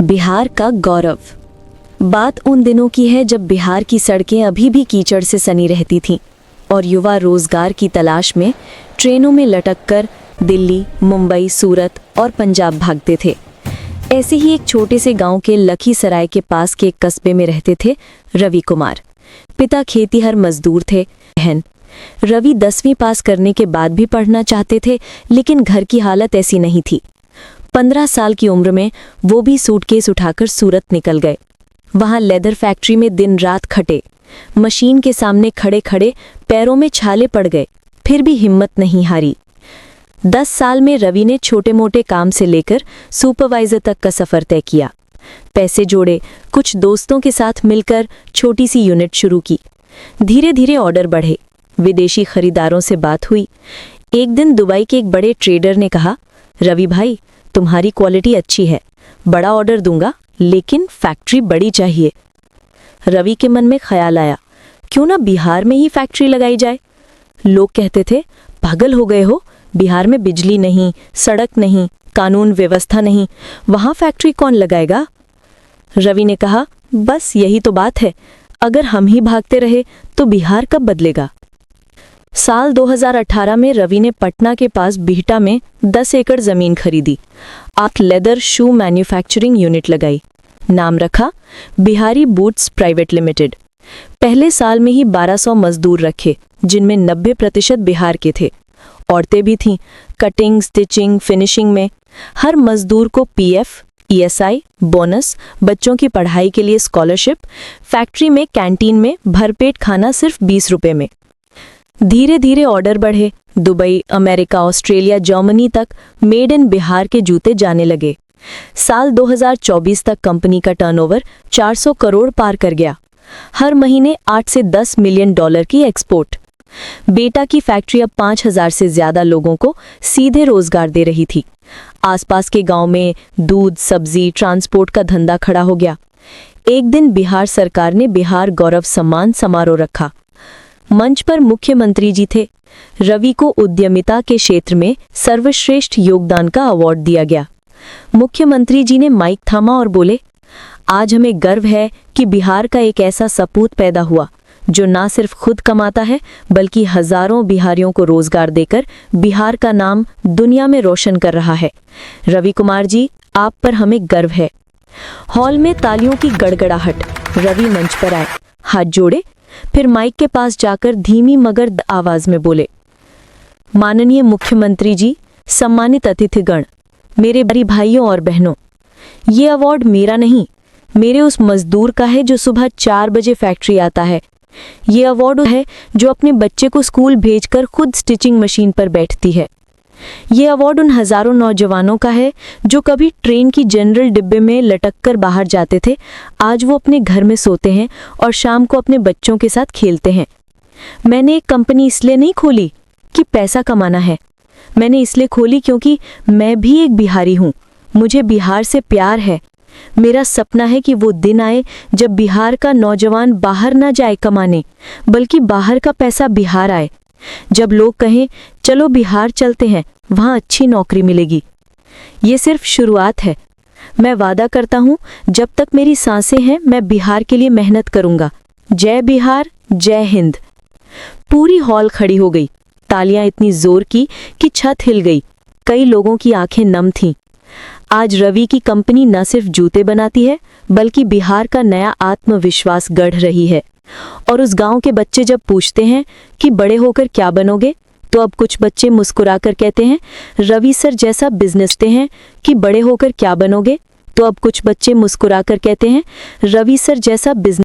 बिहार का गौरव। बात उन दिनों की है जब बिहार की सड़कें अभी भी कीचड़ से सनी रहती थीं और युवा रोजगार की तलाश में ट्रेनों में लटककर दिल्ली, मुंबई, सूरत और पंजाब भागते थे। ऐसे ही एक छोटे से गांव के लखीसराय के पास के एक कस्बे में रहते थे रवि कुमार। पिता खेतीहर मजदूर थे। बहन रवि 10वीं पास करने के बाद भी पढ़ना चाहते थे, लेकिन घर की हालत ऐसी नहीं थी। 15 साल की उम्र में वो भी सूटकेस उठाकर सूरत निकल गए। वहां लेदर फैक्ट्री में दिन रात खटे। मशीन के सामने खड़े खड़े पैरों में छाले पड़ गए, फिर भी हिम्मत नहीं हारी। 10 साल में रवि ने छोटे मोटे काम से लेकर सुपरवाइजर तक का सफर तय किया। पैसे जोड़े, कुछ दोस्तों के साथ मिलकर छोटी सी यूनिट शुरू की। धीरे धीरे ऑर्डर बढ़े, विदेशी खरीदारों से बात हुई। एक दिन दुबई के एक बड़े ट्रेडर ने कहा, रवि भाई, तुम्हारी क्वालिटी अच्छी है, बड़ा ऑर्डर दूंगा, लेकिन फैक्ट्री बड़ी चाहिए। रवि के मन में ख्याल आया, क्यों ना बिहार में ही फैक्ट्री लगाई जाए। लोग कहते थे, पागल हो गए हो, बिहार में बिजली नहीं, सड़क नहीं, कानून व्यवस्था नहीं, वहां फैक्ट्री कौन लगाएगा। रवि ने कहा, बस यही तो बात है, अगर हम ही भागते रहे तो बिहार कब बदलेगा। साल 2018 में रवि ने पटना के पास बिहटा में 10 एकड़ जमीन खरीदी। 8 लेदर शू मैन्युफैक्चरिंग यूनिट लगाई। नाम रखा बिहारी बूट्स प्राइवेट लिमिटेड। पहले साल में ही 1200 मजदूर रखे, जिनमें 90% बिहार के थे। औरतें भी थीं, कटिंग, स्टिचिंग, फिनिशिंग में। हर मजदूर को पीएफ, ईएसआई, बोनस, बच्चों की पढ़ाई के लिए स्कॉलरशिप, फैक्ट्री में कैंटीन में भरपेट खाना सिर्फ 20 रुपए में। धीरे धीरे ऑर्डर बढ़े। दुबई, अमेरिका, ऑस्ट्रेलिया, जर्मनी तक मेड इन बिहार के जूते जाने लगे। साल 2024 तक कंपनी का टर्नओवर 400 करोड़ पार कर गया। हर महीने 8 से 10 मिलियन डॉलर की एक्सपोर्ट। बेटा की फैक्ट्री अब 5000 से ज्यादा लोगों को सीधे रोजगार दे रही थी। आसपास के गांव में दूध, सब्जी, ट्रांसपोर्ट का धंधा खड़ा हो गया। एक दिन बिहार सरकार ने बिहार गौरव सम्मान समारोह रखा। मंच पर मुख्यमंत्री जी थे। रवि को उद्यमिता के क्षेत्र में सर्वश्रेष्ठ योगदान का अवार्ड दिया गया। मुख्यमंत्री जी ने माइक थामा और बोले, आज हमें गर्व है कि बिहार का एक ऐसा सपूत पैदा हुआ जो ना सिर्फ खुद कमाता है, बल्कि हजारों बिहारियों को रोजगार देकर बिहार का नाम दुनिया में रोशन कर रहा है। रवि कुमार जी, आप पर हमें गर्व है। हॉल में तालियों की गड़गड़ाहट। रवि मंच पर आए, हाथ जोड़े, फिर माइक के पास जाकर धीमी मगर आवाज में बोले, माननीय मुख्यमंत्री जी, सम्मानित अतिथिगण, मेरे भाइयों और बहनों, ये अवार्ड मेरा नहीं, मेरे उस मजदूर का है जो सुबह 4 बजे फैक्ट्री आता है। ये अवार्ड है जो अपने बच्चे को स्कूल भेजकर खुद स्टिचिंग मशीन पर बैठती है। ये अवार्ड उन हजारों नौजवानों का है जो कभी ट्रेन की जनरल डिब्बे में लटककर बाहर जाते थे, आज वो अपने घर में सोते हैं और शाम को अपने बच्चों के साथ खेलते हैं। मैंने एक कंपनी इसलिए नहीं खोली कि पैसा कमाना है, मैंने इसलिए खोली क्योंकि मैं भी एक बिहारी हूँ, मुझे बिहार से प्यार है। मेरा सपना है कि वो दिन आए जब बिहार का नौजवान बाहर ना जाए कमाने, बल्कि बाहर का पैसा बिहार आए। जब लोग कहें, चलो बिहार चलते हैं, वहां अच्छी नौकरी मिलेगी। ये सिर्फ शुरुआत है। मैं वादा करता हूं, जब तक मेरी सांसें हैं मैं बिहार के लिए मेहनत करूंगा। जय बिहार, जय हिंद। पूरी हॉल खड़ी हो गई। तालियां इतनी जोर की कि छत हिल गई। कई लोगों की आंखें नम थीं। आज रवि की कंपनी न सिर्फ जूते बनाती है, बल्कि बिहार का नया आत्मविश्वास गढ़ रही है। और उस गांव के बच्चे जब पूछते हैं कि बड़े होकर क्या बनोगे, तो अब कुछ बच्चे मुस्कुराकर कहते हैं, रवि सर जैसा बिजनेस ते हैं कि बड़े होकर क्या बनोगे, तो अब कुछ बच्चे मुस्कुराकर कहते हैं, रवि सर जैसा बिजनेस